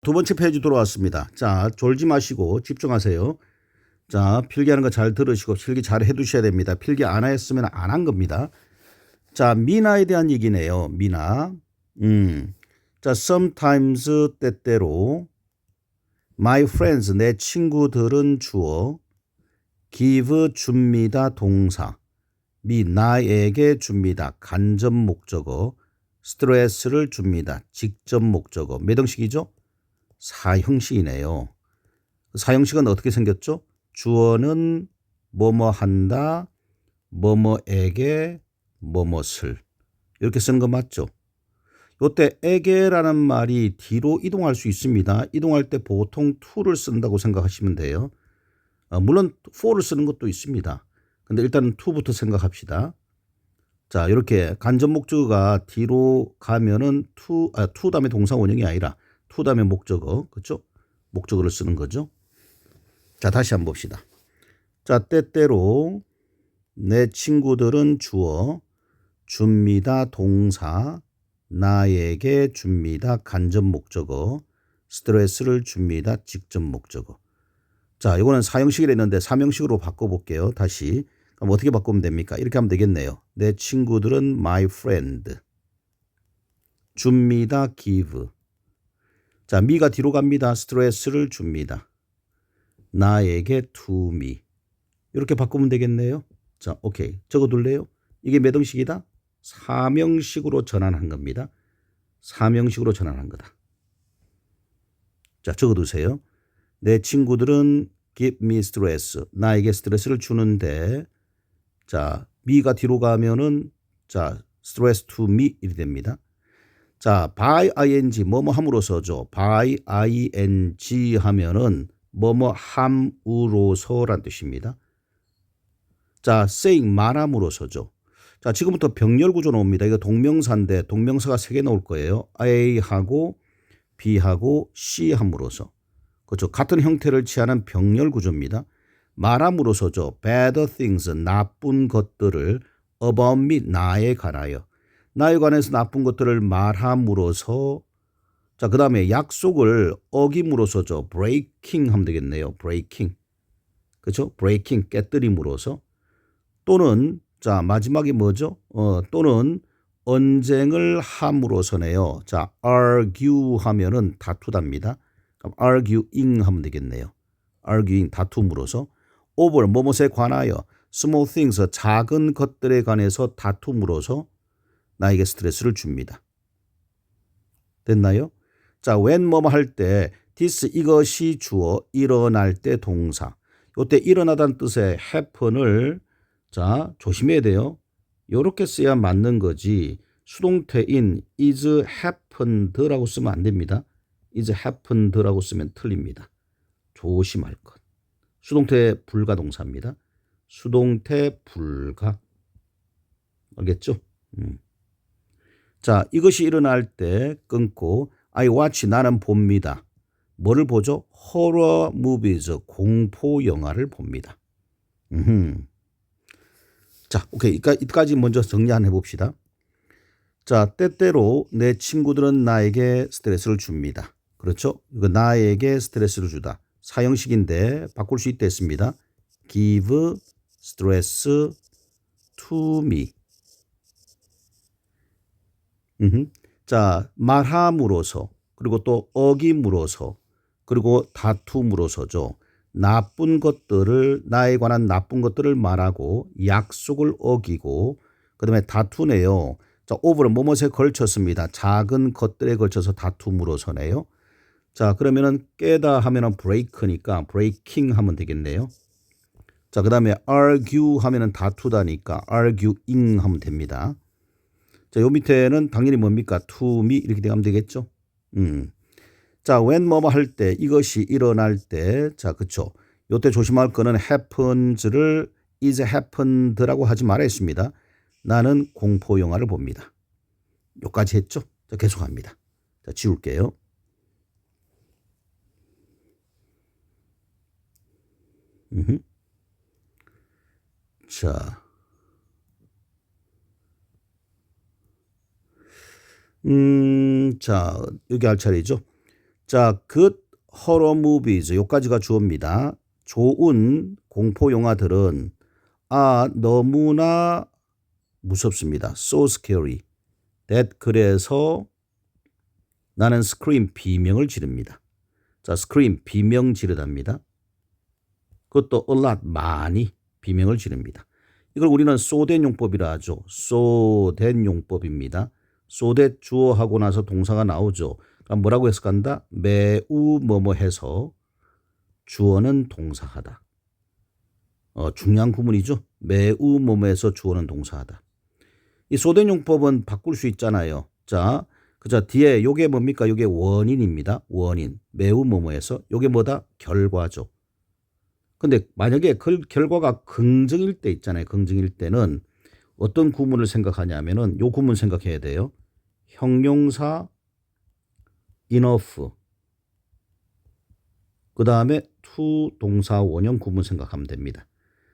두 번째 페이지 돌아왔습니다. 자, 졸지 마시고 집중하세요. 자, 필기하는 거 잘 들으시고 필기 잘 해두셔야 됩니다. 필기 안 했으면 안 한 겁니다. 자, 미나에 대한 얘기네요. 미나. 자, sometimes 때때로 my friends 내 친구들은 주어 give 줍니다 동사 미 나에게 줍니다 간접 목적어 스트레스를 줍니다 직접 목적어 몇 형식이죠? 사형식이네요. 사형식은 어떻게 생겼죠? 주어는 뭐뭐 한다, 뭐뭐에게, 뭐뭇을 이렇게 쓰는 거 맞죠? 요때 에게라는 말이 뒤로 이동할 수 있습니다. 이동할 때 보통 to를 쓴다고 생각하시면 돼요. 물론 for를 쓰는 것도 있습니다. 근데 일단은 to부터 생각합시다. 자, 이렇게 간접 목적어가 뒤로 가면은 to 다음에 동사 원형이 아니라 to 다음에 목적어, 그렇죠? 목적어를 쓰는 거죠. 자, 다시 한번 봅시다. 자, 때때로 내 친구들은 주어 줍니다 동사 나에게 줍니다 간접 목적어 스트레스를 줍니다 직접 목적어. 자, 이거는 사형식이라 했는데 삼형식으로 바꿔볼게요. 다시. 그럼 어떻게 바꾸면 됩니까? 이렇게 하면 되겠네요. 내 친구들은 my friend. 줍니다. give. 자, me가 뒤로 갑니다. 스트레스를 줍니다. 나에게 to me. 이렇게 바꾸면 되겠네요. 자, 오케이. 적어둘래요? 이게 몇 형식이다? 삼형식으로 전환한 겁니다. 삼형식으로 전환한 거다. 자, 적어두세요. 내 친구들은 give me stress. 나에게 스트레스를 주는데, 자, me가 뒤로 가면은, 자, stress to me 이렇게 됩니다. 자, by ing, 뭐뭐 함으로써죠. by ing 하면은, 뭐뭐 함으로써란 뜻입니다. 자, saying, 말함으로써죠. 자, 지금부터 병렬 구조 나옵니다. 이거 동명사인데, 동명사가 3개 나올 거예요. A하고, B하고, C 함으로써. 그렇죠. 같은 형태를 취하는 병렬 구조입니다. 말함으로써죠. bad things, 나쁜 것들을 about me, 나에 관하여. 나에 관해서 나쁜 것들을 말함으로써 자, 그 다음에 약속을 어김으로써죠. breaking 하면 되겠네요. breaking. 그렇죠. breaking, 깨뜨림으로써. 또는 자, 마지막이 뭐죠? 또는 언쟁을 함으로써네요. 자, argue 하면은 다투답니다. 그럼 arguing 하면 되겠네요. arguing 다툼으로써 over 뭐뭇에 관하여 small things 작은 것들에 관해서 다툼으로써 나에게 스트레스를 줍니다. 됐나요? 자, when 뭐뭐 할 때 this 이것이 주어 일어날 때 동사. 요때 일어나다는 뜻의 happen을 자, 조심해야 돼요. 요렇게 써야 맞는 거지. 수동태인 is happened라고 쓰면 안 됩니다. is happened라고 쓰면 틀립니다. 조심할 것. 수동태 불가 동사입니다. 수동태 불가. 알겠죠? 자, 이것이 일어날 때 끊고 I watch 나는 봅니다. 뭐를 보죠? horror movies 공포 영화를 봅니다. 자, 오케이. 이까지 먼저 정리 한번 해봅시다. 자, 때때로 내 친구들은 나에게 스트레스를 줍니다. 그렇죠? 이거 나에게 스트레스를 주다. 사형식인데 바꿀 수 있다 했습니다. give stress to me. 자, 말함으로써 그리고 또 어김으로써 그리고 다툼으로써죠. 나쁜 것들을 나에 관한 나쁜 것들을 말하고 약속을 어기고 그다음에 다투네요. 자, over는 뭐뭇에 걸쳤습니다. 작은 것들에 걸쳐서 다툼으로서네요. 자, 그러면은 깨다 하면은 break니까 breaking 하면 되겠네요. 자, 그다음에 argue 하면은 다투다니까 arguing 하면 됩니다. 자, 요 밑에는 당연히 뭡니까? to me 이렇게 되면 되겠죠. 자, when 뭐뭐 할 때 이것이 일어날 때 자, 그쵸. 요때 조심할 거는 happens를 is happened라고 하지 말아 했습니다. 나는 공포 영화를 봅니다. 요까지 했죠. 자, 계속합니다. 자, 지울게요. 자, 자, 여기 할 차례죠. 자, good horror movies 요까지가 주어입니다. 좋은 공포 영화들은 너무나 무섭습니다. So scary. that 그래서 나는 scream 비명을 지릅니다. 자, scream 비명 지르답니다. 그것도 a lot 많이 비명을 지릅니다. 이걸 우리는 so that 용법이라 하죠. so that 용법입니다. so that 주어하고 나서 동사가 나오죠. 그럼 뭐라고 해석한다? 매우 뭐뭐 해서 주어는 동사하다. 중요한 구문이죠. 매우 뭐뭐 해서 주어는 동사하다. 이 so that 용법은 바꿀 수 있잖아요. 자, 그죠? 뒤에 요게 뭡니까? 요게 원인입니다. 원인. 매우 뭐뭐 해서 요게 뭐다? 결과죠. 근데 만약에 그 결과가 긍정일 때 있잖아요. 긍정일 때는 어떤 구문을 생각하냐면은 요 구문 생각해야 돼요. 형용사 enough. 그 다음에 to 동사 원형 구문 생각하면 됩니다.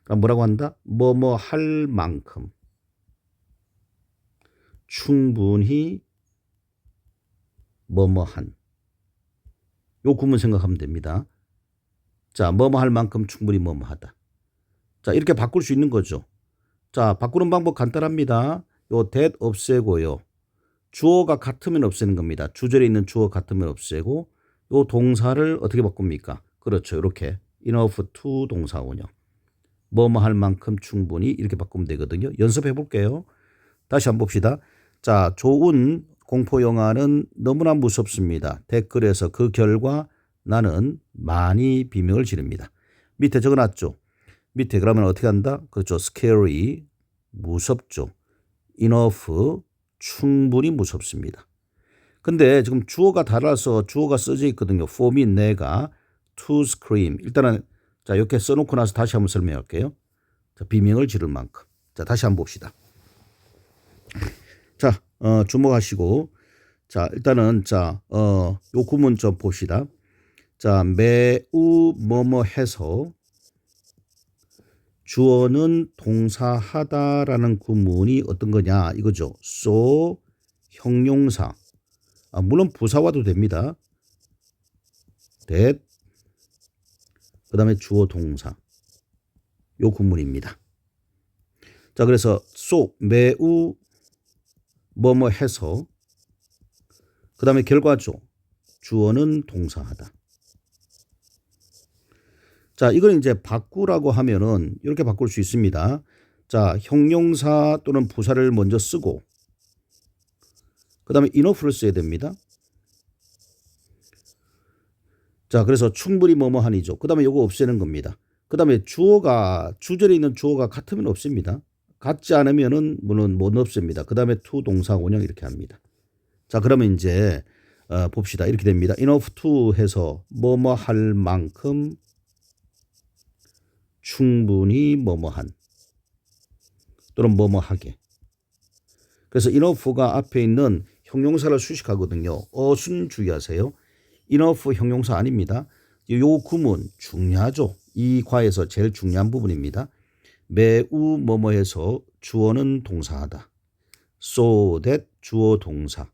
그럼 뭐라고 한다? 뭐뭐 할 만큼. 충분히 뭐뭐한. 요 구문 생각하면 됩니다. 자, 뭐뭐 할 만큼 충분히 뭐뭐 하다. 자, 이렇게 바꿀 수 있는 거죠. 자, 바꾸는 방법 간단합니다. 요 that 없애고요. 주어가 같으면 없애는 겁니다. 주절에 있는 주어 같으면 없애고 요 동사를 어떻게 바꿉니까? 그렇죠. 이렇게 enough to 동사 원형. 뭐뭐 할 만큼 충분히 이렇게 바꾸면 되거든요. 연습해 볼게요. 다시 한번 봅시다. 자, 좋은 공포 영화는 너무나 무섭습니다. 댓글에서 그 결과 나는 많이 비명을 지릅니다. 밑에 적어놨죠. 밑에 그러면 어떻게 한다? 그렇죠. scary 무섭죠. enough 충분히 무섭습니다. 근데 지금 주어가 달아서 주어가 써져 있거든요. for me 내가 to scream. 일단은 자, 이렇게 써놓고 나서 다시 한번 설명할게요. 자, 비명을 지를 만큼. 자, 다시 한번 봅시다. 자, 주목하시고 자, 일단은 자, 요 구문 좀 봅시다. 자, 매우 뭐뭐 해서 주어는 동사하다라는 구문이 어떤 거냐 이거죠. so 형용사. 물론 부사와도 됩니다. that 그 다음에 주어 동사. 요 구문입니다. 자, 그래서 so 매우 뭐뭐 해서 그 다음에 결과죠. 주어는 동사하다. 자, 이걸 이제 바꾸라고 하면은 이렇게 바꿀 수 있습니다. 자, 형용사 또는 부사를 먼저 쓰고 그 다음에 enough를 써야 됩니다. 자, 그래서 충분히 뭐뭐하니죠. 그 다음에 요거 없애는 겁니다. 그 다음에 주어가 주절에 있는 주어가 같으면 없습니다. 같지 않으면은 물론 못 없앱니다. 그 다음에 to 동사 원형 이렇게 합니다. 자, 그러면 이제 봅시다. 이렇게 됩니다. enough to 해서 뭐뭐 할 만큼 충분히 뭐뭐한 또는 뭐뭐하게. 그래서 enough가 앞에 있는 형용사를 수식하거든요. 어순 주의하세요. enough 형용사 아닙니다. 요 구문 중요하죠. 이 과에서 제일 중요한 부분입니다. 매우 뭐뭐해서 주어는 동사하다. so that 주어 동사.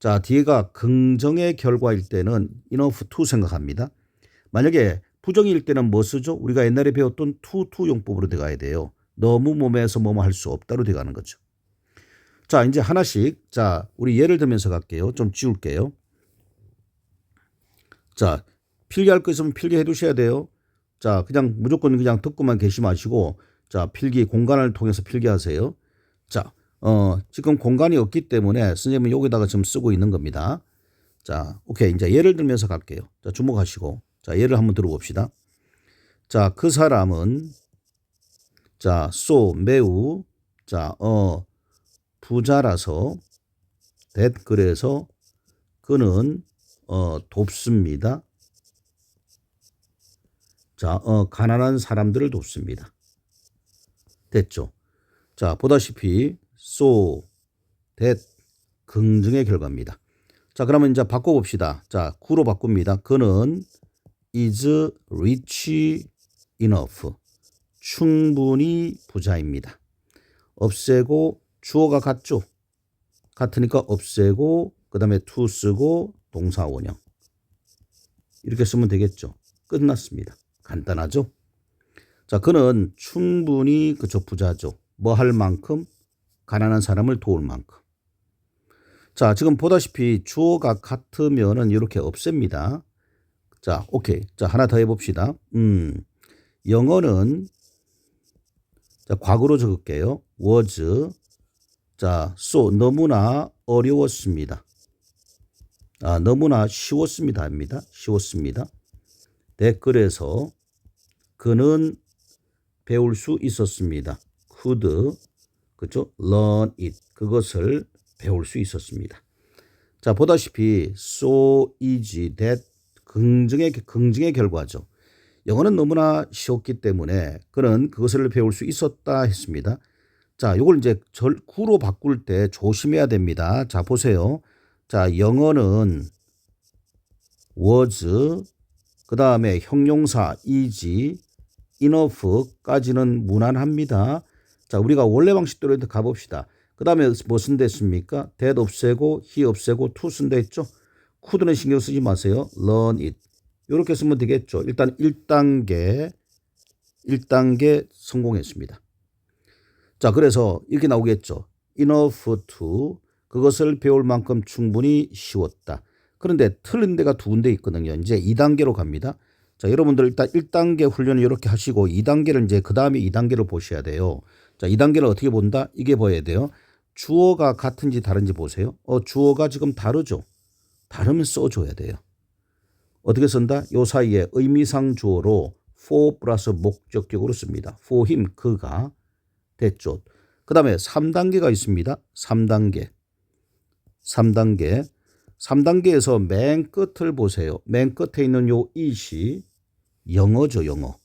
자, 뒤에가 긍정의 결과일 때는 enough to 생각합니다. 만약에 부정일 때는 뭐 쓰죠? 우리가 옛날에 배웠던 to 용법으로 들어가야 돼요. 너무 뭐뭐해서 뭐뭐 할 수 없다로 들어가는 거죠. 자, 이제 하나씩 자, 우리 예를 들면서 갈게요. 좀 지울게요. 자, 필기할 거 있으면 필기해 두셔야 돼요. 자, 그냥 무조건 그냥 듣고만 계시 마시고 자, 필기 공간을 통해서 필기하세요. 자, 지금 공간이 없기 때문에 선생님은 여기다가 지금 쓰고 있는 겁니다. 자, 오케이. 이제 예를 들면서 갈게요. 자, 주목하시고. 자, 예를 한번 들어봅시다. 자, 그 사람은 자, so 매우 자, 부자라서 that 그래서 그는 돕습니다. 자, 가난한 사람들을 돕습니다. 됐죠? 자, 보다시피 so that 긍정의 결과입니다. 자, 그러면 이제 바꿔봅시다. 자, 구로 바꿉니다. 그는 is rich enough. 충분히 부자입니다. 없애고 주어가 같죠? 같으니까 없애고 그 다음에 to 쓰고 동사 원형. 이렇게 쓰면 되겠죠. 끝났습니다. 간단하죠? 자, 그는 충분히 그저 부자죠. 뭐 할 만큼 가난한 사람을 도울 만큼. 자, 지금 보다시피 주어가 같으면은 이렇게 없앱니다. 자, 오케이. 자, 하나 더 해봅시다. 영어는 자, 과거로 적을게요. was. 자, so 너무나 어려웠습니다. 너무나 쉬웠습니다. 합니다. 쉬웠습니다. 댓글에서 그는 배울 수 있었습니다. could, 그죠? learn it. 그것을 배울 수 있었습니다. 자, 보다시피 so easy that 긍정의 결과죠. 영어는 너무나 쉬웠기 때문에 그는 그것을 배울 수 있었다 했습니다. 자, 요걸 이제 구로 바꿀 때 조심해야 됩니다. 자, 보세요. 자, 영어는 was, 그 다음에 형용사 easy, enough까지는 무난합니다. 자, 우리가 원래 방식대로 가봅시다. 그 다음에 뭐 쓴다 했습니까? that 없애고, he 없애고, to 쓴다 했죠? could는 신경 쓰지 마세요. learn it. 이렇게 쓰면 되겠죠. 일단 1단계 성공했습니다. 자, 그래서 이렇게 나오겠죠. enough to, 그것을 배울 만큼 충분히 쉬웠다. 그런데 틀린 데가 두 군데 있거든요. 이제 2단계로 갑니다. 자, 여러분들 일단 1단계 훈련을 이렇게 하시고 2단계를 이제 그 다음에 2단계를 보셔야 돼요. 자, 2단계를 어떻게 본다? 이게 보여야 돼요. 주어가 같은지 다른지 보세요. 주어가 지금 다르죠. 다르면 써줘야 돼요. 어떻게 쓴다? 요 사이에 의미상 주어로 for 플러스 목적격으로 씁니다. for him, 그가. 됐죠. 그 다음에 3단계가 있습니다. 3단계에서 맨 끝을 보세요. 맨 끝에 있는 요 it이 영어죠, 영어.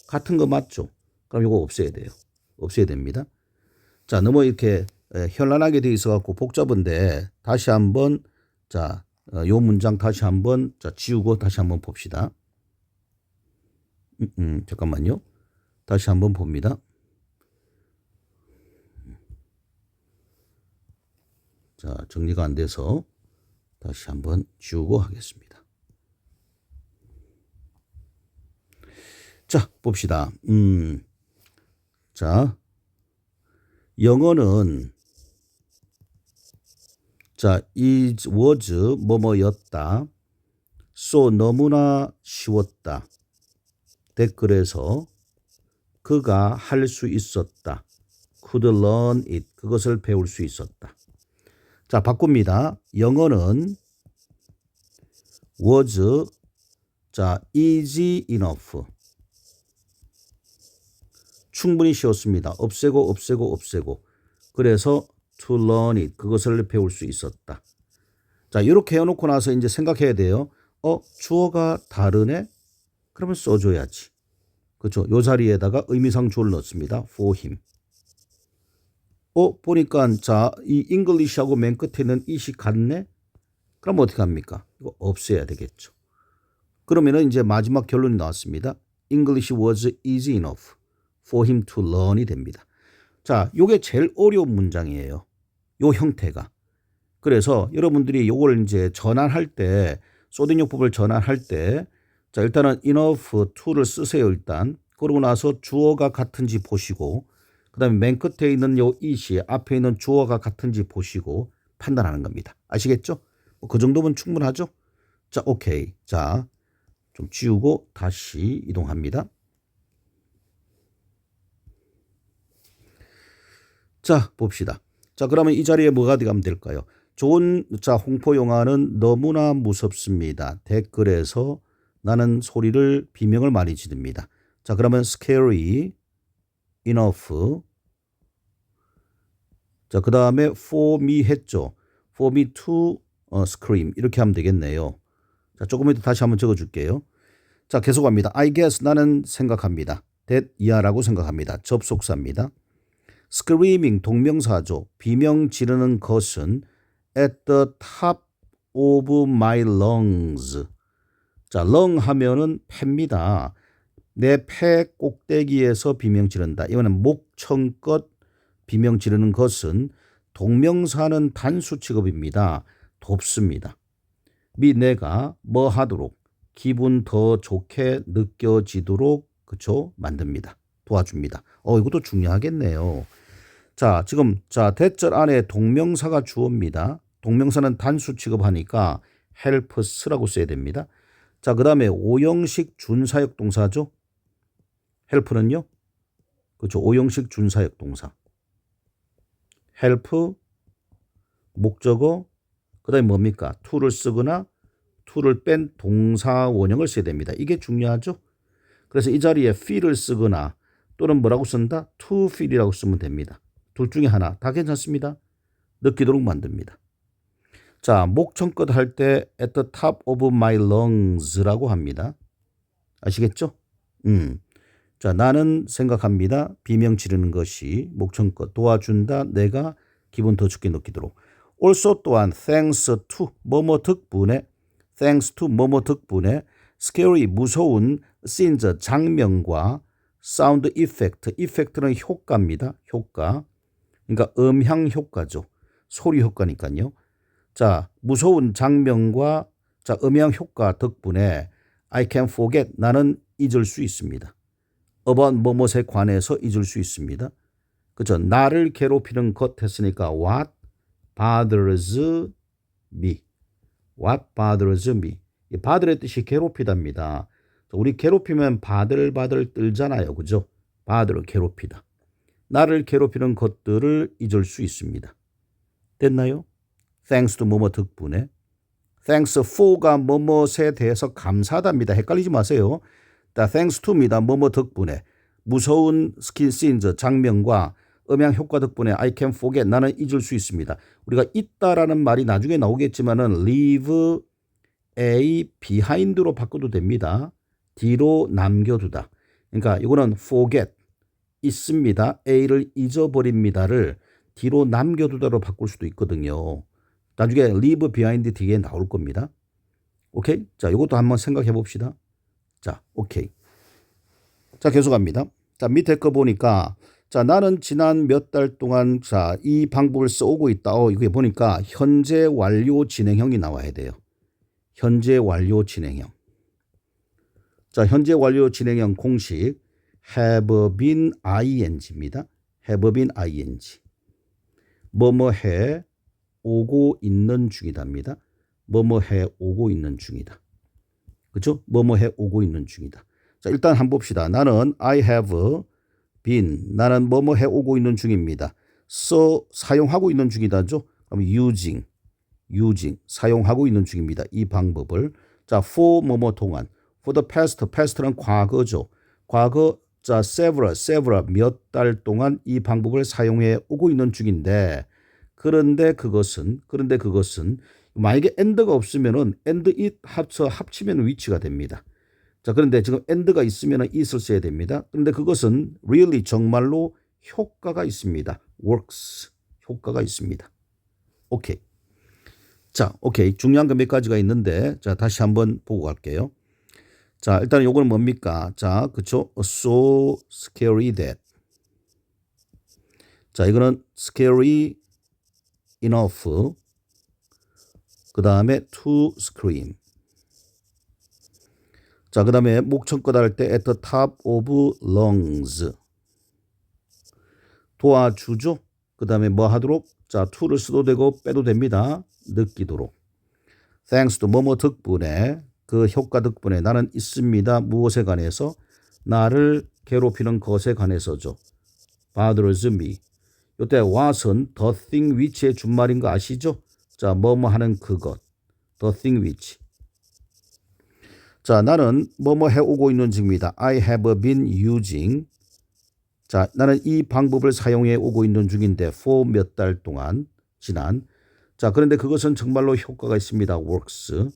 같은 거 맞죠? 그럼 이거 없애야 돼요. 없애야 됩니다. 자, 너무 이렇게 현란하게 돼 있어갖고 복잡한데 다시 한번, 자, 요 문장 다시 한번, 자, 지우고 다시 한번 봅시다. 잠깐만요. 다시 한번 봅니다. 자, 정리가 안 돼서 다시 한번 지우고 하겠습니다. 자, 봅시다. 자, 영어는 자, is, was, 뭐뭐였다. so, 너무나 쉬웠다. 댓글에서 그가 할 수 있었다. could learn it. 그것을 배울 수 있었다. 자, 바꿉니다. 영어는 was, 자, easy enough. 충분히 쉬웠습니다. 없애고. 그래서 to learn it. 그것을 배울 수 있었다. 자, 이렇게 해놓고 나서 이제 생각해야 돼요. 주어가 다르네? 그러면 써줘야지. 그렇죠. 요 자리에다가 의미상 주어를 넣습니다. for him. 보니까 자, 이 English하고 맨 끝에 있는 it이 같네? 그럼 어떻게 합니까? 이거 없애야 되겠죠. 그러면은 이제 마지막 결론이 나왔습니다. English was easy enough for him to learn이 됩니다. 자, 요게 제일 어려운 문장이에요. 요 형태가. 그래서 여러분들이 요걸 이제 전환할 때, 소된요법을 전환할 때, 자, 일단은 enough to를 쓰세요, 일단. 그러고 나서 주어가 같은지 보시고, 그 다음에 맨 끝에 있는 요 it이 앞에 있는 주어가 같은지 보시고 판단하는 겁니다. 아시겠죠? 그 정도면 충분하죠? 자, 오케이. 자, 좀 지우고 다시 이동합니다. 자, 봅시다. 자, 그러면 이 자리에 뭐가 들어가면 될까요? 좋은, 자, 홍포 영화는 너무나 무섭습니다. 댓글에서 나는 소리를 비명을 많이 지릅니다. 자, 그러면 scary enough. 자, 그 다음에 for me 했죠. for me to scream. 이렇게 하면 되겠네요. 자, 조금 더 다시 한번 적어줄게요. 자, 계속 합니다. I guess 나는 생각합니다. that 이하라고 생각합니다. 접속사입니다. screaming 동명사죠. 비명 지르는 것은 at the top of my lungs. 자, lung 하면은 폐입니다. 내 폐 꼭대기에서 비명 지른다. 이거는 목청껏 비명 지르는 것은 동명사는 단수 취급입니다. 돕습니다. 미 내가 뭐 하도록 기분 더 좋게 느껴지도록 그쵸? 만듭니다. 도와줍니다. 이것도 중요하겠네요. 자, 지금 대절 안에 동명사가 주어입니다. 동명사는 단수 취급하니까 helps라고 써야 됩니다. 자, 그다음에 5형식 준사역 동사죠. help는요. 그렇죠. 5형식 준사역 동사. help 목적어 그다음에 뭡니까? to를 쓰거나 to를 뺀 동사 원형을 써야 됩니다. 이게 중요하죠. 그래서 이 자리에 feel을 쓰거나 또는 뭐라고 쓴다? to feel이라고 쓰면 됩니다. 둘 중에 하나 다 괜찮습니다. 느끼도록 만듭니다. 자, 목청껏 할 때 at the top of my lungs라고 합니다. 아시겠죠? 자, 나는 생각합니다. 비명 지르는 것이 목청껏 도와준다. 내가 기분 더 좋게 느끼도록. also 또한 thanks to 뭐뭐 덕분에 thanks to 뭐뭐 덕분에 scary 무서운 scenes 장면과 sound effect effect는 효과입니다. 효과. 그러니까 음향 효과죠. 소리 효과니까요. 자, 무서운 장면과 자, 음향 효과 덕분에 I can forget 나는 잊을 수 있습니다. about 뭐뭇에 관해서 잊을 수 있습니다. 그죠? 나를 괴롭히는 것 했으니까 what bothers me. what bothers me. 이 bothers의 뜻이 괴롭히다입니다. 우리 괴롭히면 바들바들 떨잖아요. 그죠? bother 괴롭히다. 나를 괴롭히는 것들을 잊을 수 있습니다. 됐나요? thanks to 뭐뭐 덕분에. thanks for가 뭐뭐에 대해서 감사하답니다. 헷갈리지 마세요. thanks to입니다. 뭐뭐 덕분에. 무서운 scenes 장면과 음향 효과 덕분에 I can forget 나는 잊을 수 있습니다. 우리가 있다라는 말이 나중에 나오겠지만은 leave a behind로 바꿔도 됩니다. 뒤로 남겨두다. 그러니까 이거는 forget 있습니다. a를 잊어버립니다를 뒤로 남겨두다로 바꿀 수도 있거든요. 나중에 leave behind 뒤에 나올 겁니다. 오케이? 자, 이것도 한번 생각해 봅시다. 자, 오케이. 자, 계속합니다. 자, 밑에 거 보니까 자, 나는 지난 몇 달 동안 자, 이 방법을 써오고 있다. 이게 보니까 현재 완료 진행형이 나와야 돼요. 현재 완료 진행형. 자, 현재 완료 진행형 공식 have been ing입니다. have been ing. 뭐뭐 해 오고 있는 중이다입니다. 뭐뭐 해 오고 있는 중이다. 그렇죠? 뭐뭐 해 오고 있는 중이다. 자, 일단 한번 봅시다. 나는 I have been 나는 뭐뭐 해 오고 있는 중입니다. 사용하고 있는 중이다죠. 그럼 using 사용하고 있는 중입니다. 이 방법을. 자, for 뭐뭐 동안 for the past는 과거죠. 과거 자, several 몇 달 동안 이 방법을 사용해 오고 있는 중인데 그런데 그것은 만약에 and가 없으면은 and it 합치면 위치가 됩니다. 자, 그런데 지금 and가 있으면은 it을 써야 됩니다. 그런데 그것은 really 정말로 효과가 있습니다. works 효과가 있습니다. 오케이. 자, 오케이. 중요한 거 몇 가지가 있는데 자, 다시 한번 보고 갈게요. 자, 일단 요거는 뭡니까? 자, 그쵸? So scary that. 자, 이거는 scary enough. 그 다음에 to scream. 자, 그 다음에 목청껏 할 때 at the top of lungs. 도와주죠. 그 다음에 뭐 하도록? 자, to를 써도 되고 빼도 됩니다. 느끼도록. thanks to 뭐뭐 덕분에 그 효과 덕분에 나는 있습니다. 무엇에 관해서? 나를 괴롭히는 것에 관해서죠. bothers me. 이때 what은 the thing which의 준말인 거 아시죠? 자, 뭐뭐 하는 그것. the thing which. 자, 나는 뭐뭐 해오고 있는 중입니다. I have been using. 자, 나는 이 방법을 사용해 오고 있는 중인데 for 몇 달 동안 지난. 자, 그런데 그것은 정말로 효과가 있습니다. works.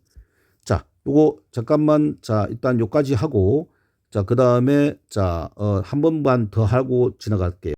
자, 요거 잠깐만 자, 일단 요까지 하고 자, 그다음에 자, 한 번만 더 하고 지나갈게요.